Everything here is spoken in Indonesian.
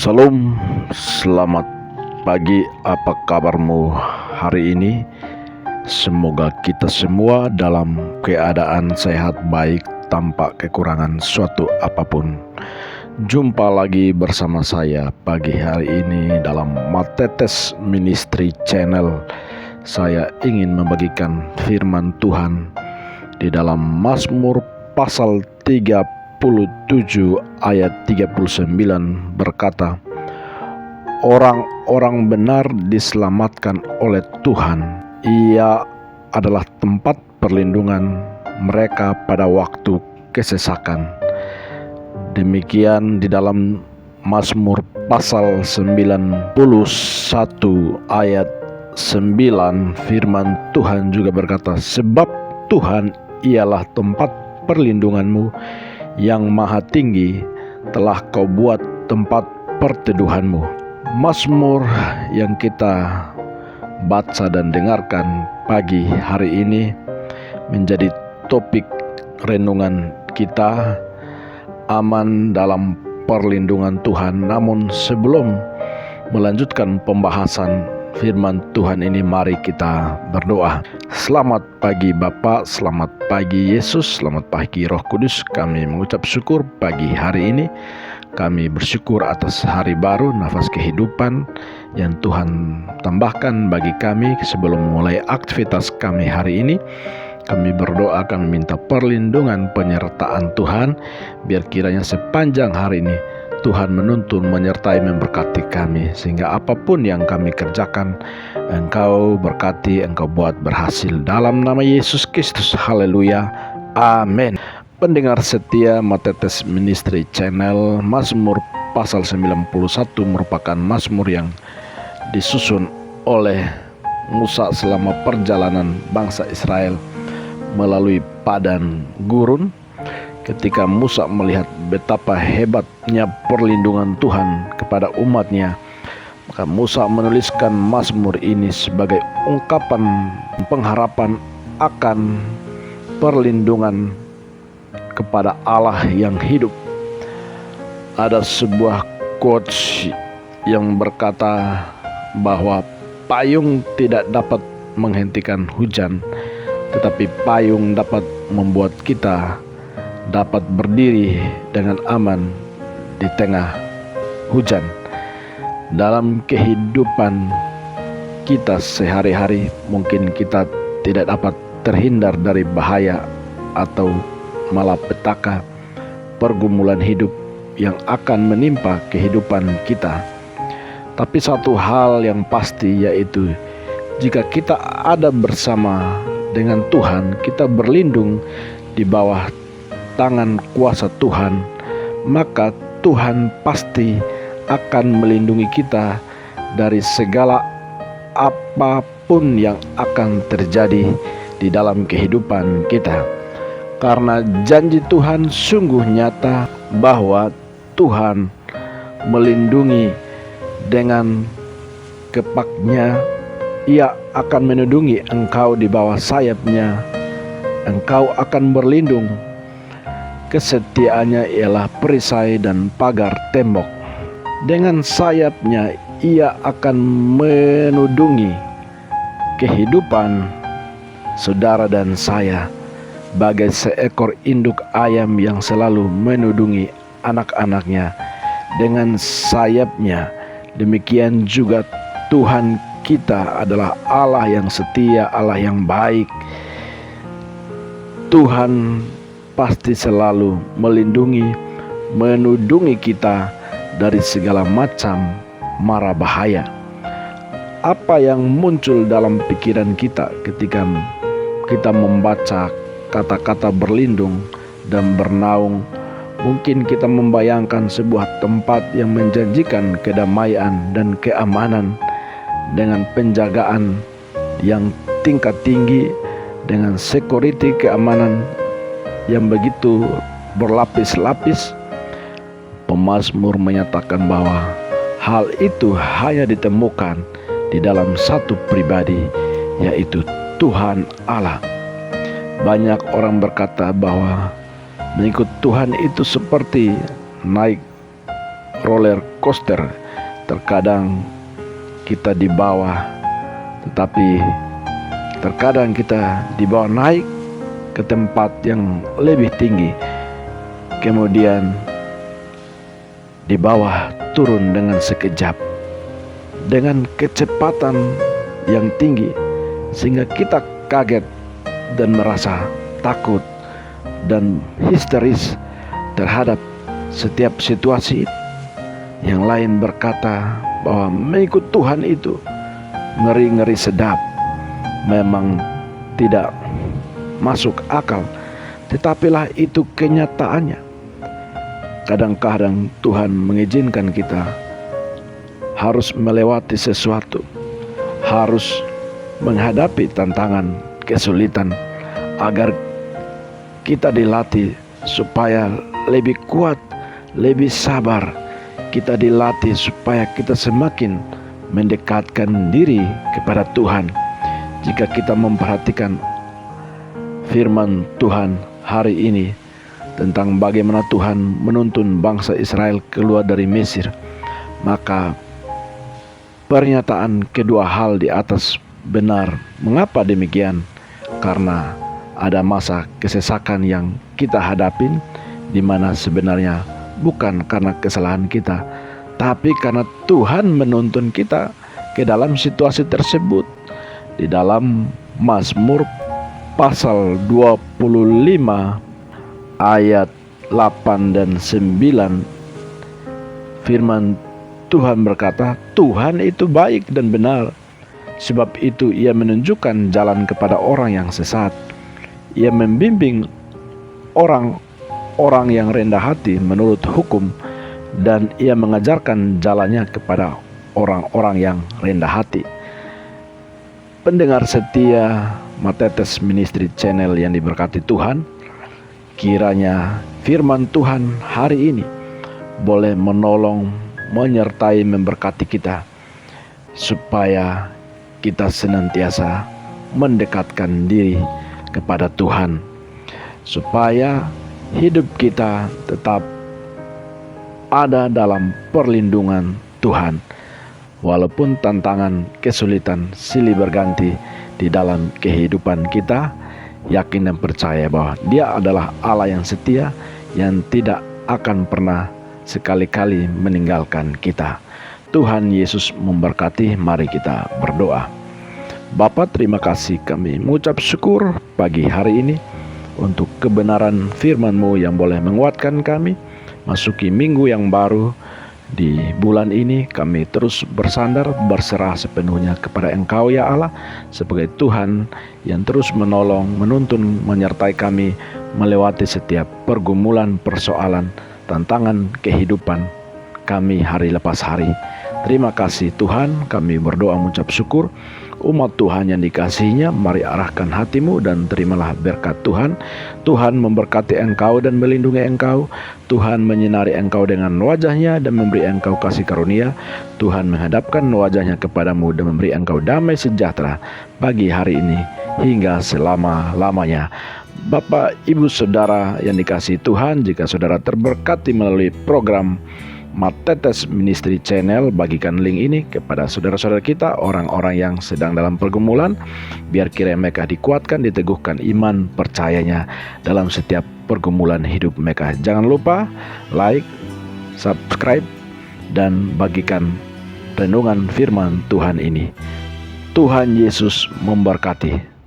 Salam, selamat pagi. Apa kabarmu hari ini? Semoga kita semua dalam keadaan sehat baik tanpa kekurangan suatu apapun. Jumpa lagi bersama saya pagi hari ini dalam Matetes Ministry Channel. Saya ingin membagikan firman Tuhan di dalam Mazmur pasal 37 ayat 39 berkata, orang-orang benar diselamatkan oleh Tuhan. Ia adalah tempat perlindungan mereka pada waktu kesesakan. Demikian di dalam Mazmur pasal 91 ayat 9 firman Tuhan juga berkata, sebab Tuhan ialah tempat perlindunganmu, yang maha tinggi telah kau buat tempat perteduhanmu. Mazmur yang kita baca dan dengarkan pagi hari ini menjadi topik renungan kita, aman dalam perlindungan Tuhan. Namun sebelum melanjutkan pembahasan firman Tuhan ini, mari kita berdoa. Selamat pagi Bapa, selamat pagi Yesus, selamat pagi Roh Kudus. Kami mengucap syukur pagi hari ini. Kami bersyukur atas hari baru, nafas kehidupan yang Tuhan tambahkan bagi kami sebelum mulai aktivitas kami hari ini. Kami berdoa, kami minta perlindungan penyertaan Tuhan, biar kiranya sepanjang hari ini Tuhan menuntun, menyertai, memberkati kami, sehingga apapun yang kami kerjakan, Engkau berkati, Engkau buat berhasil. Dalam nama Yesus Kristus, haleluya, amin. Pendengar setia Matetes Ministry Channel, Mazmur pasal 91 merupakan mazmur yang disusun oleh Musa selama perjalanan bangsa Israel melalui padang gurun. Ketika Musa melihat betapa hebatnya perlindungan Tuhan kepada umatnya, maka Musa menuliskan mazmur ini sebagai ungkapan pengharapan akan perlindungan kepada Allah yang hidup. Ada sebuah quotes yang berkata bahwa payung tidak dapat menghentikan hujan, tetapi payung dapat membuat kita dapat berdiri dengan aman di tengah hujan. Dalam kehidupan kita sehari-hari, mungkin kita tidak dapat terhindar dari bahaya atau malapetaka pergumulan hidup yang akan menimpa kehidupan kita. Tapi satu hal yang pasti, yaitu jika kita ada bersama dengan Tuhan, kita berlindung di bawah tangan kuasa Tuhan, maka Tuhan pasti akan melindungi kita dari segala apapun yang akan terjadi di dalam kehidupan kita. Karena janji Tuhan sungguh nyata bahwa Tuhan melindungi dengan kepaknya. Ia akan melindungi engkau di bawah sayapnya. Engkau akan berlindung. Kesetiaannya ialah perisai dan pagar tembok. Dengan sayapnya ia akan menudungi kehidupan saudara dan saya, bagai seekor induk ayam yang selalu menudungi anak-anaknya dengan sayapnya. Demikian juga Tuhan kita adalah Allah yang setia, Allah yang baik. Tuhan pasti selalu melindungi, menudungi kita dari segala macam mara bahaya. Apa yang muncul dalam pikiran kita ketika kita membaca kata-kata berlindung dan bernaung? Mungkin kita membayangkan sebuah tempat yang menjanjikan kedamaian dan keamanan dengan penjagaan yang tingkat tinggi, dengan security keamanan yang begitu berlapis-lapis. Pemazmur menyatakan bahwa hal itu hanya ditemukan di dalam satu pribadi, yaitu Tuhan Allah. Banyak orang berkata bahwa mengikut Tuhan itu seperti naik roller coaster. Terkadang kita di bawah, tetapi terkadang kita dibawa naik ke tempat yang lebih tinggi, kemudian di bawah turun dengan sekejap, dengan kecepatan yang tinggi, sehingga kita kaget dan merasa takut dan histeris terhadap setiap situasi. Yang lain berkata bahwa mengikut Tuhan itu ngeri-ngeri sedap, memang tidak masuk akal, tetapilah itu kenyataannya. Kadang-kadang Tuhan mengizinkan kita harus melewati sesuatu, harus menghadapi tantangan, kesulitan, agar kita dilatih supaya lebih kuat, lebih sabar. Kita dilatih supaya kita semakin mendekatkan diri kepada Tuhan. Jika kita memperhatikan firman Tuhan hari ini tentang bagaimana Tuhan menuntun bangsa Israel keluar dari Mesir, maka pernyataan kedua hal di atas benar. Mengapa demikian? Karena ada masa kesesakan yang kita hadapin, di mana sebenarnya bukan karena kesalahan kita, tapi karena Tuhan menuntun kita ke dalam situasi tersebut. Di dalam Mazmur pasal 25 ayat 8 dan 9, firman Tuhan berkata, Tuhan itu baik dan benar, sebab itu Ia menunjukkan jalan kepada orang yang sesat. Ia membimbing orang yang rendah hati menurut hukum, dan Ia mengajarkan jalannya kepada orang-orang yang rendah hati. Pendengar setia Matetes Ministry Channel yang diberkati Tuhan, kiranya firman Tuhan hari ini boleh menolong, menyertai, memberkati kita, supaya kita senantiasa mendekatkan diri kepada Tuhan, supaya hidup kita tetap ada dalam perlindungan Tuhan. Walaupun tantangan, kesulitan silih berganti di dalam kehidupan kita, yakin dan percaya bahwa Dia adalah Allah yang setia, yang tidak akan pernah sekali-kali meninggalkan kita. Tuhan Yesus memberkati. Mari kita berdoa. Bapa, terima kasih, kami mengucap syukur pagi hari ini untuk kebenaran firman-Mu yang boleh menguatkan kami masuki minggu yang baru. Di bulan ini kami terus bersandar, berserah sepenuhnya kepada Engkau ya Allah, sebagai Tuhan yang terus menolong, menuntun, menyertai kami melewati setiap pergumulan, persoalan, tantangan kehidupan kami hari lepas hari. Terima kasih Tuhan, kami berdoa mengucap syukur. Umat Tuhan yang dikasihinya, mari arahkan hatimu dan terimalah berkat Tuhan. Tuhan memberkati engkau dan melindungi engkau. Tuhan menyinari engkau dengan wajahnya dan memberi engkau kasih karunia. Tuhan menghadapkan wajahnya kepadamu dan memberi engkau damai sejahtera pagi hari ini hingga selama-lamanya. Bapak, Ibu, Saudara yang dikasihi Tuhan, jika saudara terberkati melalui program Matetes Ministry Channel, bagikan link ini kepada saudara-saudara kita, orang-orang yang sedang dalam pergumulan, biar kiranya mereka dikuatkan, diteguhkan iman percayanya dalam setiap pergumulan hidup mereka. Jangan lupa like, subscribe, dan bagikan renungan firman Tuhan ini. Tuhan Yesus memberkati.